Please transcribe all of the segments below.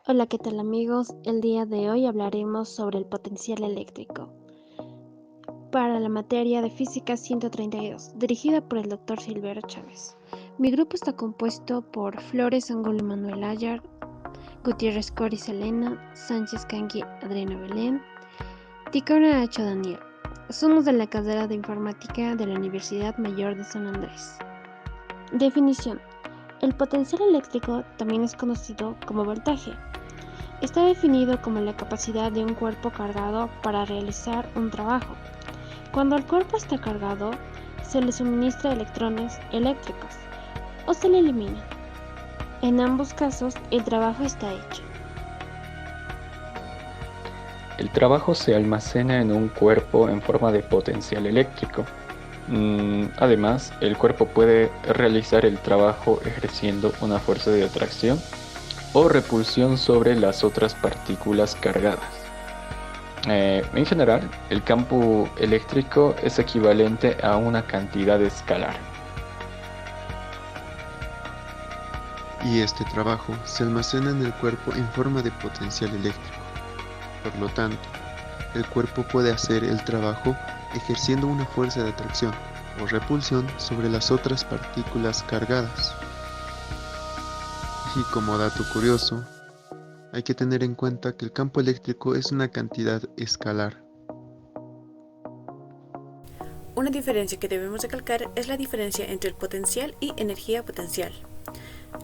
Hola, ¿qué tal amigos? El día de hoy hablaremos sobre el potencial eléctrico para la materia de Física 132, dirigida por el Dr. Silverio Chávez. Mi grupo está compuesto por Flores Angulo Manuel Ayar, Gutiérrez Cori Selena, Sánchez Cangui Adriana Belén, Ticona Nacho Daniel. Somos de la carrera de Informática de la Universidad Mayor de San Andrés. Definición. El potencial eléctrico también es conocido como voltaje. Está definido como la capacidad de un cuerpo cargado para realizar un trabajo. Cuando el cuerpo está cargado, se le suministra electrones eléctricos o se le eliminan. En ambos casos, el trabajo está hecho. El trabajo se almacena en un cuerpo en forma de potencial eléctrico. Además, el cuerpo puede realizar el trabajo ejerciendo una fuerza de atracción o repulsión sobre las otras partículas cargadas. En general, el campo eléctrico es equivalente a una cantidad escalar. Y este trabajo se almacena en el cuerpo en forma de potencial eléctrico. Por lo tanto, el cuerpo puede hacer el trabajo ejerciendo una fuerza de atracción o repulsión sobre las otras partículas cargadas. Y como dato curioso, hay que tener en cuenta que el campo eléctrico es una cantidad escalar. Una diferencia que debemos recalcar es la diferencia entre el potencial y energía potencial.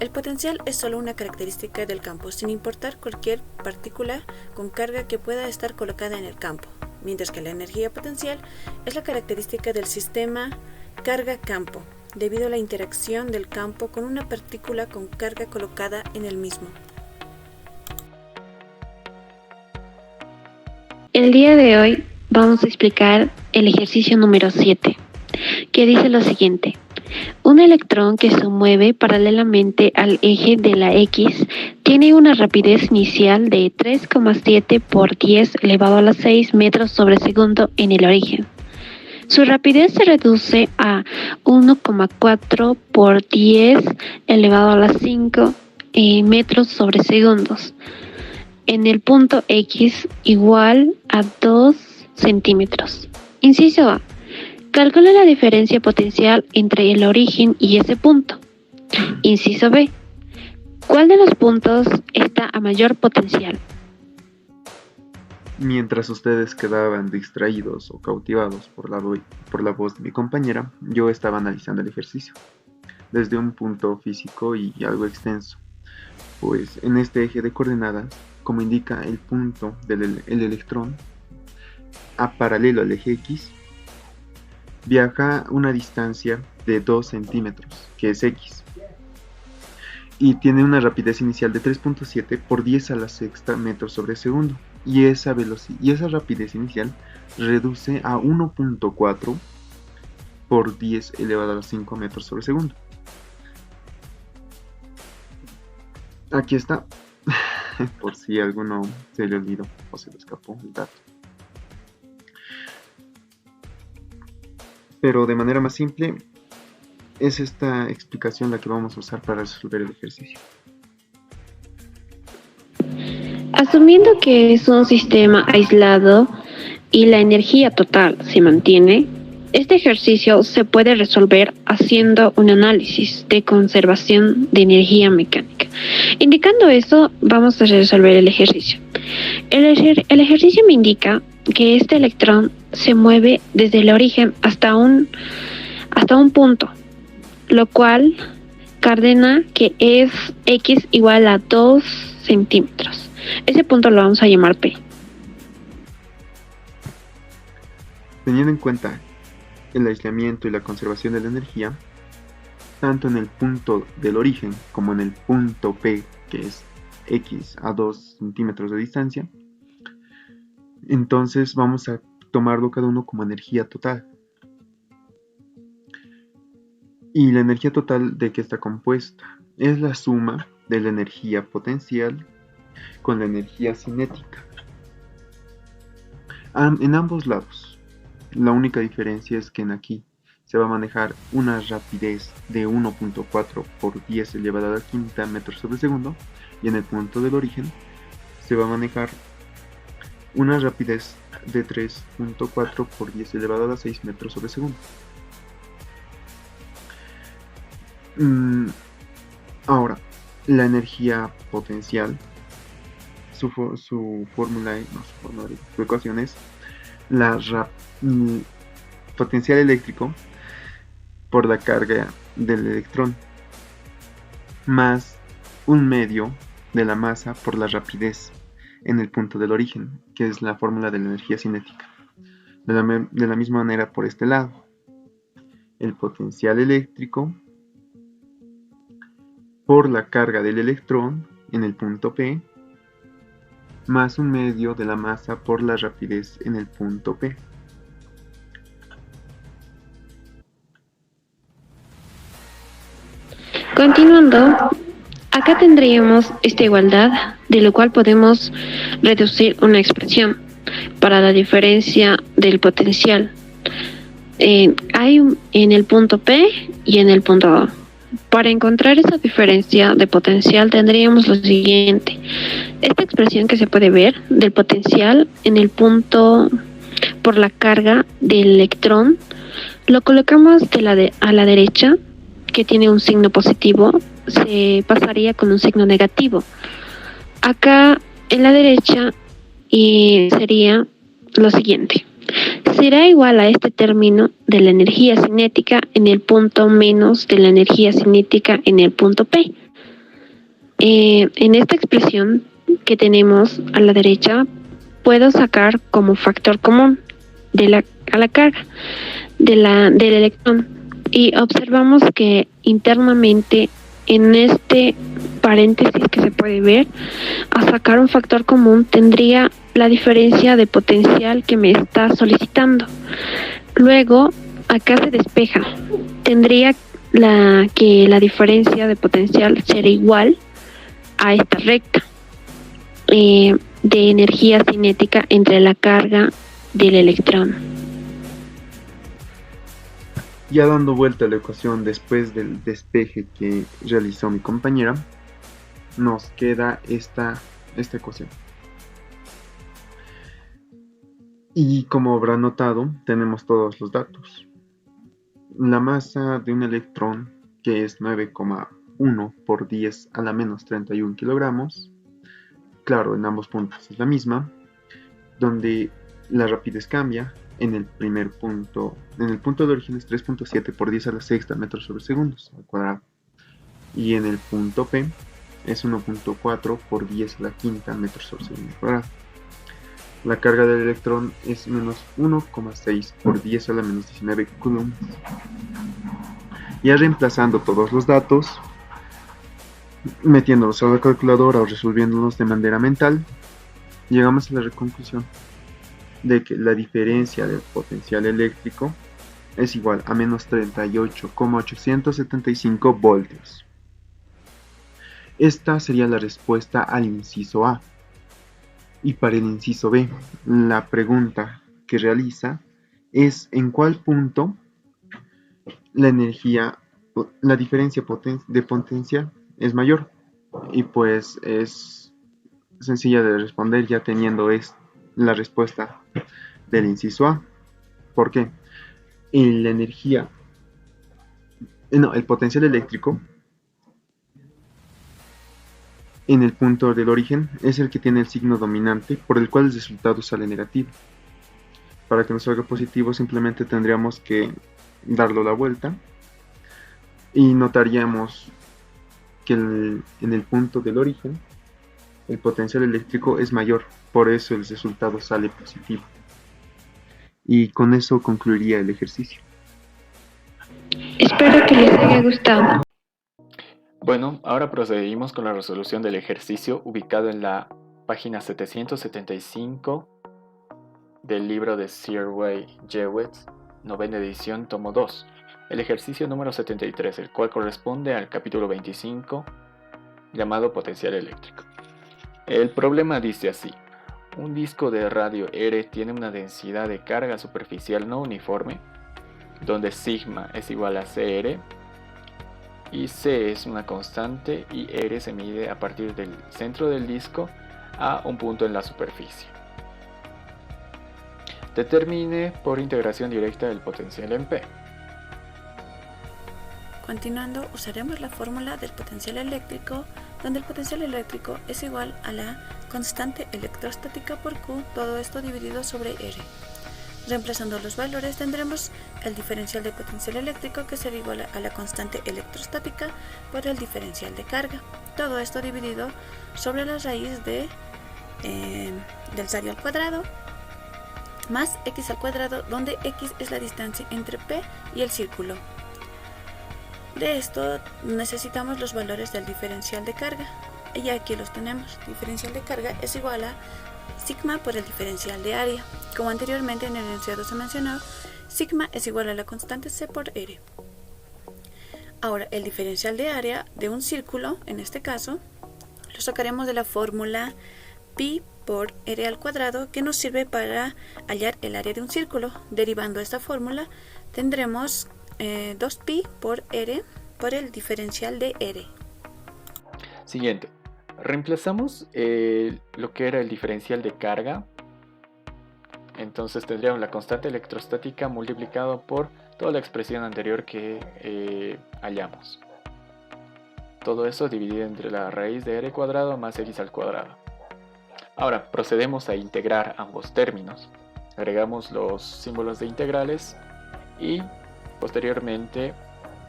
El potencial es solo una característica del campo, sin importar cualquier partícula con carga que pueda estar colocada en el campo, mientras que la energía potencial es la característica del sistema carga-campo, debido a la interacción del campo con una partícula con carga colocada en el mismo. El día de hoy vamos a explicar el ejercicio número 7, que dice lo siguiente. Un electrón que se mueve paralelamente al eje de la X tiene una rapidez inicial de 3,7 por 10 elevado a la 6 metros sobre segundo en el origen. Su rapidez se reduce a 1,4 por 10 elevado a la 5 metros sobre segundos en el punto X igual a 2 centímetros. Inciso A. Calcula la diferencia potencial entre el origen y ese punto. Inciso B. ¿Cuál de los puntos está a mayor potencial? Mientras ustedes quedaban distraídos o cautivados por la voz de mi compañera, yo estaba analizando el ejercicio desde un punto físico y algo extenso. Pues en este eje de coordenadas, como indica el punto del electrón, a paralelo al eje X, viaja una distancia de 2 centímetros, que es X, y tiene una rapidez inicial de 3,7 por 10 a la sexta metros sobre segundo, y esa rapidez inicial reduce a 1,4 por 10 elevado a los 5 metros sobre segundo. Aquí está, por si alguno se le olvidó o se le escapó el dato. Pero de manera más simple, es esta explicación la que vamos a usar para resolver el ejercicio. Asumiendo que es un sistema aislado y la energía total se mantiene, este ejercicio se puede resolver haciendo un análisis de conservación de energía mecánica. Indicando eso, vamos a resolver el ejercicio. El ejercicio me indica que este electrón se mueve desde el origen hasta un punto, lo cual cadena que es X igual a 2 centímetros. Ese punto lo vamos a llamar P. Teniendo en cuenta el aislamiento y la conservación de la energía, tanto en el punto del origen como en el punto P, que es X a 2 centímetros de distancia, entonces vamos a tomarlo cada uno como energía total. ¿Y la energía total de qué está compuesta? Es la suma de la energía potencial con la energía cinética. En ambos lados. La única diferencia es que en aquí se va a manejar una rapidez de 1.4 por 10 elevado a la quinta metros sobre segundo, y en el punto del origen se va a manejar una rapidez de 3.4 por 10 elevado a la 6 metros sobre segundo. Ahora, la energía potencial, su fórmula, su ecuación es potencial eléctrico por la carga del electrón más un medio de la masa por la rapidez en el punto del origen, que es la fórmula de la energía cinética. De la misma manera por este lado, el potencial eléctrico por la carga del electrón en el punto P más un medio de la masa por la rapidez en el punto P. Continuando, acá tendríamos esta igualdad, de lo cual podemos reducir una expresión para la diferencia del potencial. Hay en el punto P y en el punto A. Para encontrar esa diferencia de potencial tendríamos lo siguiente. Esta expresión que se puede ver del potencial en el punto por la carga del electrón, lo colocamos a la derecha, que tiene un signo positivo, se pasaría con un signo negativo. Acá en la derecha sería lo siguiente. Será igual a este término de la energía cinética en el punto menos de la energía cinética en el punto P. En esta expresión que tenemos a la derecha, puedo sacar como factor común a la carga del electrón, y observamos que internamente en este paréntesis que se puede ver, a sacar un factor común tendría la diferencia de potencial que me está solicitando. Luego acá se despeja, tendría que la diferencia de potencial será igual a esta recta de energía cinética entre la carga del electrón. Ya dando vuelta a la ecuación después del despeje que realizó mi compañera, nos queda esta ecuación. Y como habrá notado, tenemos todos los datos. La masa de un electrón, que es 9,1 por 10 a la menos 31 kilogramos, claro, en ambos puntos es la misma, donde la rapidez cambia. En el punto de origen es 3.7 por 10 a la sexta metros sobre segundos al cuadrado. Y en el punto P es 1.4 por 10 a la quinta metros sobre segundo al cuadrado. La carga del electrón es menos 1,6 por 10 a la menos 19 coulombs. Ya reemplazando todos los datos, metiéndolos a la calculadora o resolviéndolos de manera mental, llegamos a la conclusión de que la diferencia del potencial eléctrico es igual a menos 38,875 voltios. Esta sería la respuesta al inciso A. Y para el inciso B, la pregunta que realiza es en cuál punto la diferencia de potencial es mayor. Y pues es sencilla de responder ya teniendo la respuesta del inciso A. ¿Por qué? El potencial eléctrico en el punto del origen es el que tiene el signo dominante, por el cual el resultado sale negativo. Para que nos salga positivo simplemente tendríamos que darlo la vuelta y notaríamos que en el punto del origen el potencial eléctrico es mayor, por eso el resultado sale positivo. Y con eso concluiría el ejercicio. Espero que les haya gustado. Bueno, ahora procedimos con la resolución del ejercicio ubicado en la página 775 del libro de Sir Way Jewett, novena edición, tomo 2. el ejercicio número 73, el cual corresponde al capítulo 25, llamado potencial eléctrico. El problema dice así: un disco de radio R tiene una densidad de carga superficial no uniforme, donde sigma es igual a CR, y C es una constante y R se mide a partir del centro del disco a un punto en la superficie. Determine por integración directa el potencial en P. Continuando, usaremos la fórmula del potencial eléctrico, donde el potencial eléctrico es igual a la constante electrostática por Q, todo esto dividido sobre R. Reemplazando los valores tendremos el diferencial de potencial eléctrico, que será igual a la constante electrostática por el diferencial de carga, todo esto dividido sobre la raíz del radio al cuadrado más x al cuadrado, donde x es la distancia entre P y el círculo. De esto necesitamos los valores del diferencial de carga, y aquí los tenemos. Diferencial de carga es igual a sigma por el diferencial de área. Como anteriormente en el enunciado se mencionó, sigma es igual a la constante C por R. Ahora, el diferencial de área de un círculo, en este caso, lo sacaremos de la fórmula pi por r al cuadrado, que nos sirve para hallar el área de un círculo. Derivando esta fórmula tendremos 2pi por r por el diferencial de r. Siguiente. Reemplazamos lo que era el diferencial de carga. Entonces tendríamos la constante electrostática multiplicado por toda la expresión anterior que hallamos. Todo eso dividido entre la raíz de r cuadrado más x al cuadrado. Ahora procedemos a integrar ambos términos. Agregamos los símbolos de integrales y posteriormente,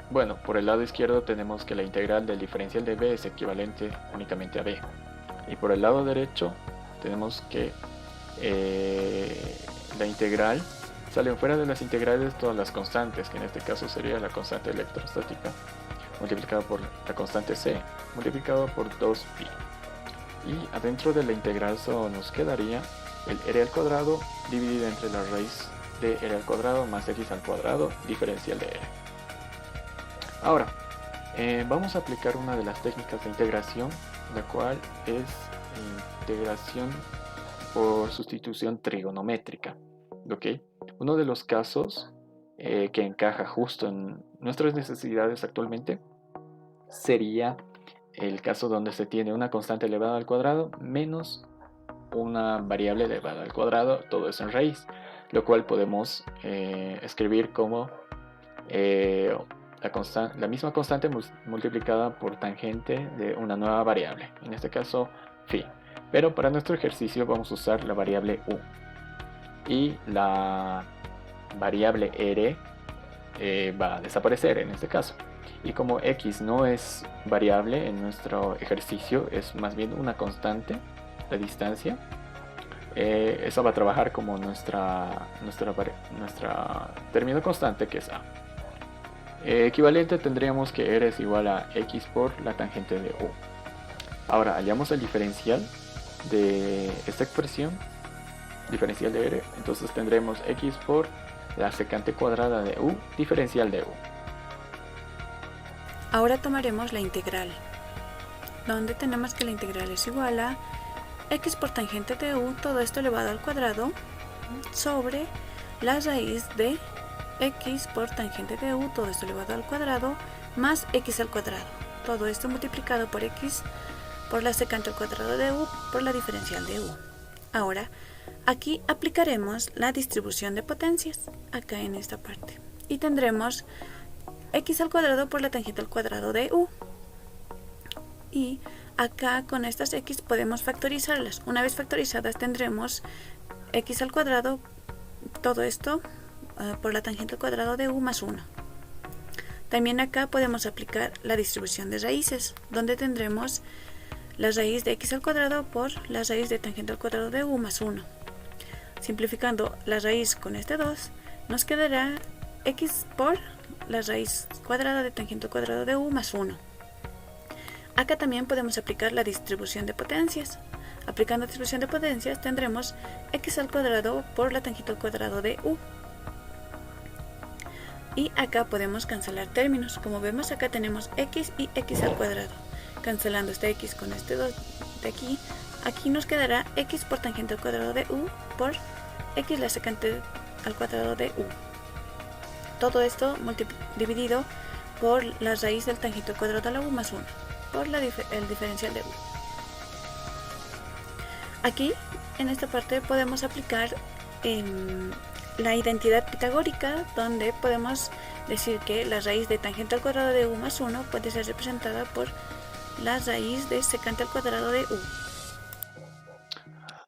bueno, por el lado izquierdo tenemos que la integral del diferencial de b es equivalente únicamente a b. Y por el lado derecho tenemos que la integral salen fuera de las integrales todas las constantes, que en este caso sería la constante electrostática multiplicado por la constante c multiplicado por 2pi. Y adentro de la integral solo nos quedaría el r al cuadrado dividido entre la raíz de r al cuadrado más x al cuadrado diferencial de r. Ahora, vamos a aplicar una de las técnicas de integración, la cual es integración por sustitución trigonométrica. ¿Okay? Uno de los casos que encaja justo en nuestras necesidades actualmente sería el caso donde se tiene una constante elevada al cuadrado menos una variable elevada al cuadrado, todo eso en raíz, lo cual podemos escribir como la misma constante multiplicada por tangente de una nueva variable, en este caso phi. Pero para nuestro ejercicio vamos a usar la variable u, y la variable r va a desaparecer en este caso. Y como x no es variable en nuestro ejercicio, es más bien una constante, la distancia, eso va a trabajar como nuestra término constante, que es a. Equivalente tendríamos que r es igual a x por la tangente de u. Ahora hallamos el diferencial de esta expresión, diferencial de r, entonces tendremos x por la secante cuadrada de u, diferencial de u. Ahora tomaremos la integral, donde tenemos que la integral es igual a x por tangente de u, todo esto elevado al cuadrado, sobre la raíz de x por tangente de u, todo esto elevado al cuadrado, más x al cuadrado, todo esto multiplicado por x por la secante al cuadrado de u por la diferencial de u. Ahora, aquí aplicaremos la distribución de potencias, acá en esta parte, y tendremos x al cuadrado por la tangente al cuadrado de u. Y acá con estas x podemos factorizarlas. Una vez factorizadas tendremos x al cuadrado, todo esto por la tangente al cuadrado de u más 1. También acá podemos aplicar la distribución de raíces, donde tendremos la raíz de x al cuadrado por la raíz de tangente al cuadrado de u más 1. Simplificando la raíz con este 2, nos quedará x por la raíz cuadrada de tangente al cuadrado de u más 1. Acá también podemos aplicar la distribución de potencias. Aplicando la distribución de potencias tendremos x al cuadrado por la tangente al cuadrado de u. Y acá podemos cancelar términos. Como vemos, acá tenemos x y x al cuadrado. Cancelando este x con este 2 de aquí, aquí nos quedará x por tangente al cuadrado de u por x la secante al cuadrado de u. Todo esto dividido por la raíz del tangente al cuadrado de la u más 1, por el diferencial de u. Aquí, en esta parte, podemos aplicar la identidad pitagórica, donde podemos decir que la raíz de tangente al cuadrado de u más 1 puede ser representada por la raíz de secante al cuadrado de u.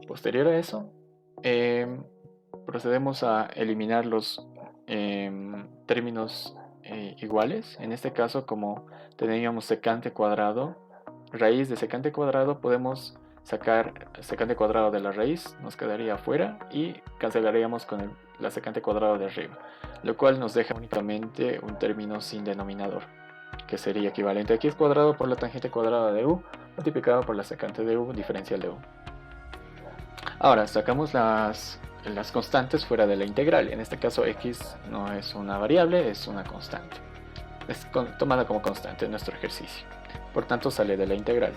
Posterior a eso, procedemos a eliminar los términos iguales. En este caso, como teníamos secante cuadrado, raíz de secante cuadrado, podemos sacar secante cuadrado de la raíz, nos quedaría afuera y cancelaríamos con la secante cuadrado de arriba, lo cual nos deja únicamente un término sin denominador, que sería equivalente a x cuadrado por la tangente cuadrada de u multiplicado por la secante de u diferencial de u. Ahora sacamos las constantes fuera de la integral. En este caso x no es una variable, es una constante. Es tomada como constante en nuestro ejercicio. Por tanto sale de la integral.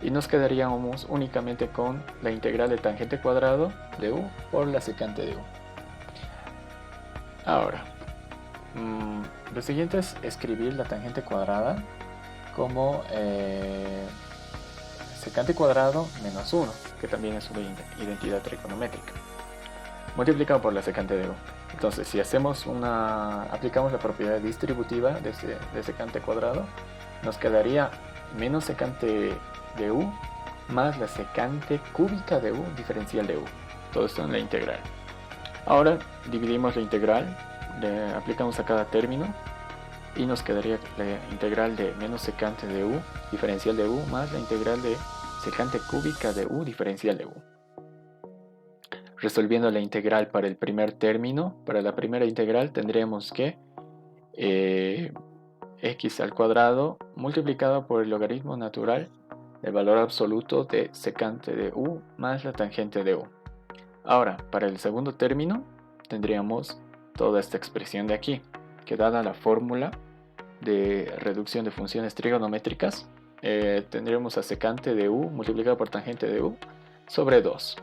Y nos quedaríamos únicamente con la integral de tangente cuadrado de u por la secante de u. Ahora, lo siguiente es escribir la tangente cuadrada como secante cuadrado menos 1, que también es una identidad trigonométrica, multiplicado por la secante de u. Entonces, si aplicamos la propiedad distributiva de secante cuadrado, nos quedaría menos secante de u más la secante cúbica de u diferencial de u. Todo esto en la integral. Ahora dividimos la integral, le aplicamos a cada término y nos quedaría la integral de menos secante de u diferencial de u más la integral de secante cúbica de u diferencial de u. Resolviendo la integral para el primer término, para la primera integral tendremos que x al cuadrado multiplicado por el logaritmo natural del valor absoluto de secante de u más la tangente de u. Ahora, para el segundo término tendríamos toda esta expresión de aquí, que dada la fórmula de reducción de funciones trigonométricas, tendríamos a secante de u multiplicado por tangente de u sobre 2.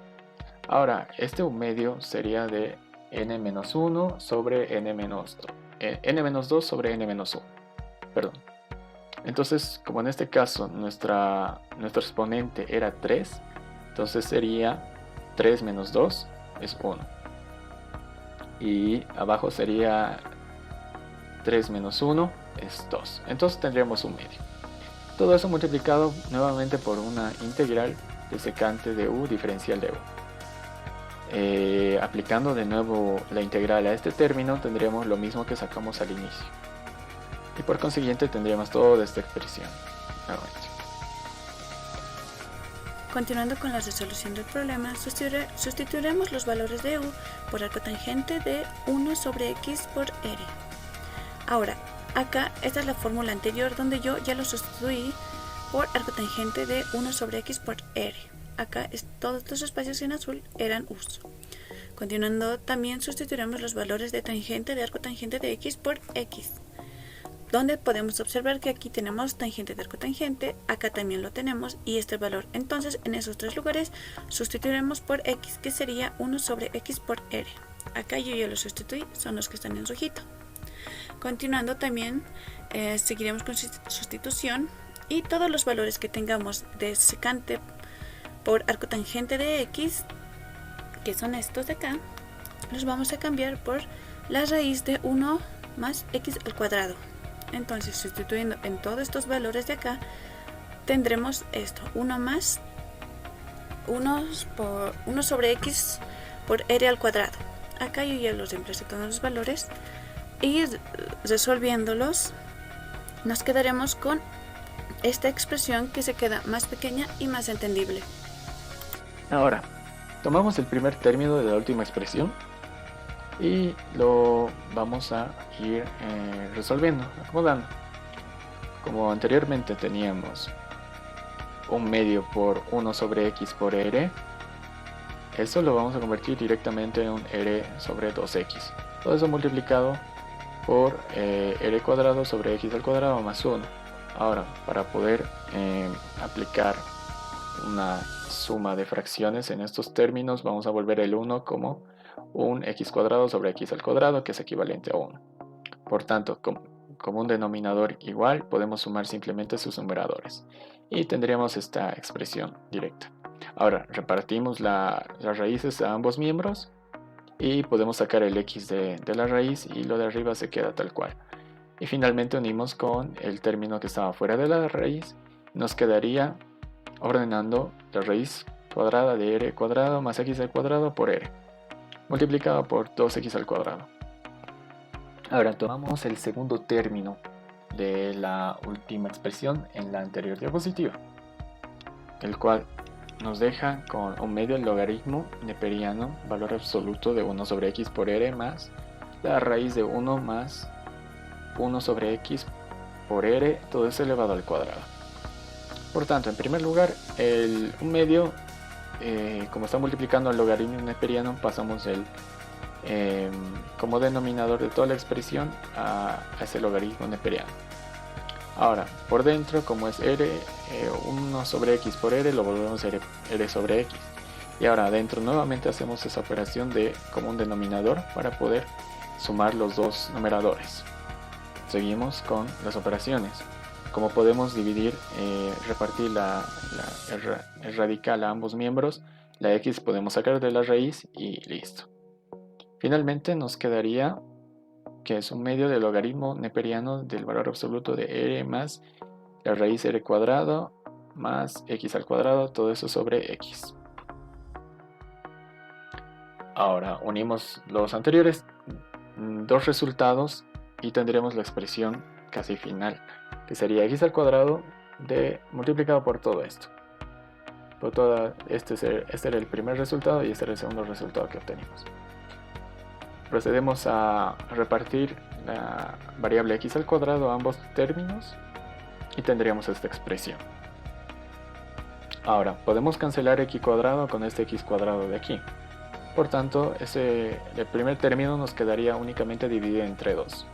Ahora, este u medio sería de n-1 sobre n-2 sobre n-1. Perdón. Entonces, como en este caso nuestro exponente era 3, entonces sería 3 menos 2 es 1. Y abajo sería 3 menos 1 es 2. Entonces tendríamos un medio. Todo eso multiplicado nuevamente por una integral de secante de u diferencial de u. Aplicando de nuevo la integral a este término, tendríamos lo mismo que sacamos al inicio. Y por consiguiente tendríamos toda esta expresión. Continuando con la resolución del problema, sustituiremos los valores de u por arcotangente de 1 sobre x por r. Ahora, acá esta es la fórmula anterior donde yo ya lo sustituí por arcotangente de 1 sobre x por r. Acá todos estos espacios en azul eran u's. Continuando, también sustituiremos los valores de tangente de arcotangente de x por x, donde podemos observar que aquí tenemos tangente de arcotangente, acá también lo tenemos, y este valor. Entonces, en esos tres lugares sustituiremos por x, que sería 1 sobre x por r. Acá yo ya lo sustituí, son los que están en rojito. Continuando también, seguiremos con sustitución, y todos los valores que tengamos de secante por arcotangente de x, que son estos de acá, los vamos a cambiar por la raíz de 1 más x al cuadrado. Entonces, sustituyendo en todos estos valores de acá, tendremos esto, 1 más 1 sobre x por r al cuadrado. Acá yo ya los reemplacé todos los valores, y resolviéndolos nos quedaremos con esta expresión que se queda más pequeña y más entendible. Ahora, tomamos el primer término de la última expresión y lo vamos a ir resolviendo, acomodando. Como anteriormente teníamos un medio por 1 sobre x por r, eso lo vamos a convertir directamente en un r sobre 2x. Todo eso multiplicado por r cuadrado sobre x al cuadrado más 1. Ahora, para poder aplicar una suma de fracciones en estos términos, vamos a volver el 1 como un x cuadrado sobre x al cuadrado, que es equivalente a 1. Por tanto, como un denominador igual, podemos sumar simplemente sus numeradores y tendríamos esta expresión directa. Ahora, repartimos las raíces a ambos miembros y podemos sacar el x de la raíz y lo de arriba se queda tal cual. Y finalmente unimos con el término que estaba fuera de la raíz. Nos quedaría ordenando la raíz cuadrada de r cuadrado más x al cuadrado por r, multiplicado por 2x al cuadrado. Ahora tomamos el segundo término de la última expresión en la anterior diapositiva, el cual nos deja con un medio logaritmo neperiano, valor absoluto de 1 sobre x por r más la raíz de 1 más 1 sobre x por r, todo eso elevado al cuadrado. Por tanto, en primer lugar, un medio, como está multiplicando el logaritmo neperiano, pasamos como denominador de toda la expresión a ese logaritmo neperiano. Ahora, por dentro, como es r, 1 sobre x por r, lo volvemos a r sobre x. Y ahora adentro nuevamente hacemos esa operación de común denominador para poder sumar los dos numeradores. Seguimos con las operaciones. Como podemos dividir, repartir el radical a ambos miembros, la x podemos sacar de la raíz y listo. Finalmente nos quedaría que es un medio del logaritmo neperiano del valor absoluto de r más la raíz r cuadrado más x al cuadrado, todo eso sobre x. Ahora unimos los anteriores dos resultados y tendremos la expresión casi final, que sería x al cuadrado multiplicado por todo esto. Este era el primer resultado y este era el segundo resultado que obtenimos. Procedemos a repartir la variable x al cuadrado a ambos términos y tendríamos esta expresión. Ahora, podemos cancelar x cuadrado con este x cuadrado de aquí. Por tanto, el primer término nos quedaría únicamente dividido entre 2.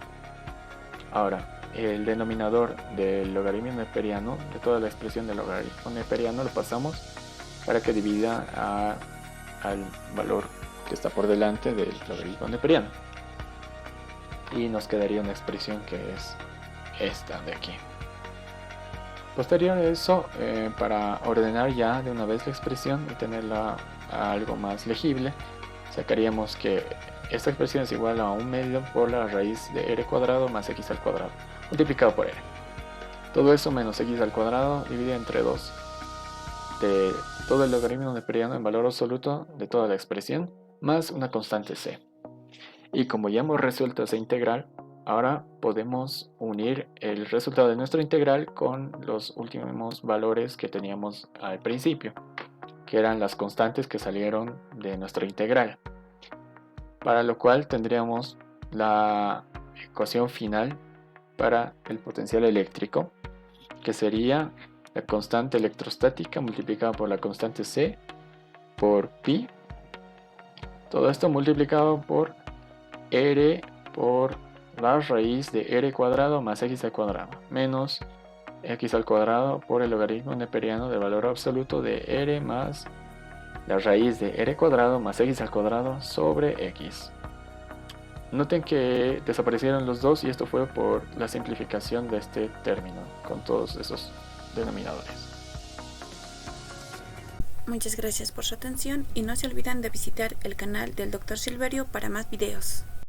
Ahora, el denominador del logaritmo neperiano, de toda la expresión del logaritmo neperiano, lo pasamos para que divida al valor que está por delante del logaritmo neperiano. Y nos quedaría una expresión que es esta de aquí. Posterior a eso, para ordenar ya de una vez la expresión y tenerla algo más legible, sacaríamos que esta expresión es igual a 1 medio por la raíz de r cuadrado más x al cuadrado, multiplicado por r. Todo eso menos x al cuadrado dividido entre 2 de todo el logaritmo neperiano en valor absoluto de toda la expresión, más una constante c. Y como ya hemos resuelto esa integral, ahora podemos unir el resultado de nuestra integral con los últimos valores que teníamos al principio, que eran las constantes que salieron de nuestra integral. Para lo cual tendríamos la ecuación final para el potencial eléctrico, que sería la constante electrostática multiplicada por la constante c por pi. Todo esto multiplicado por r por la raíz de r cuadrado más x al cuadrado menos x al cuadrado por el logaritmo neperiano del valor absoluto de r más la raíz de r cuadrado más x al cuadrado sobre x. Noten que desaparecieron los dos y esto fue por la simplificación de este término con todos esos denominadores. Muchas gracias por su atención y no se olviden de visitar el canal del Dr. Silverio para más videos.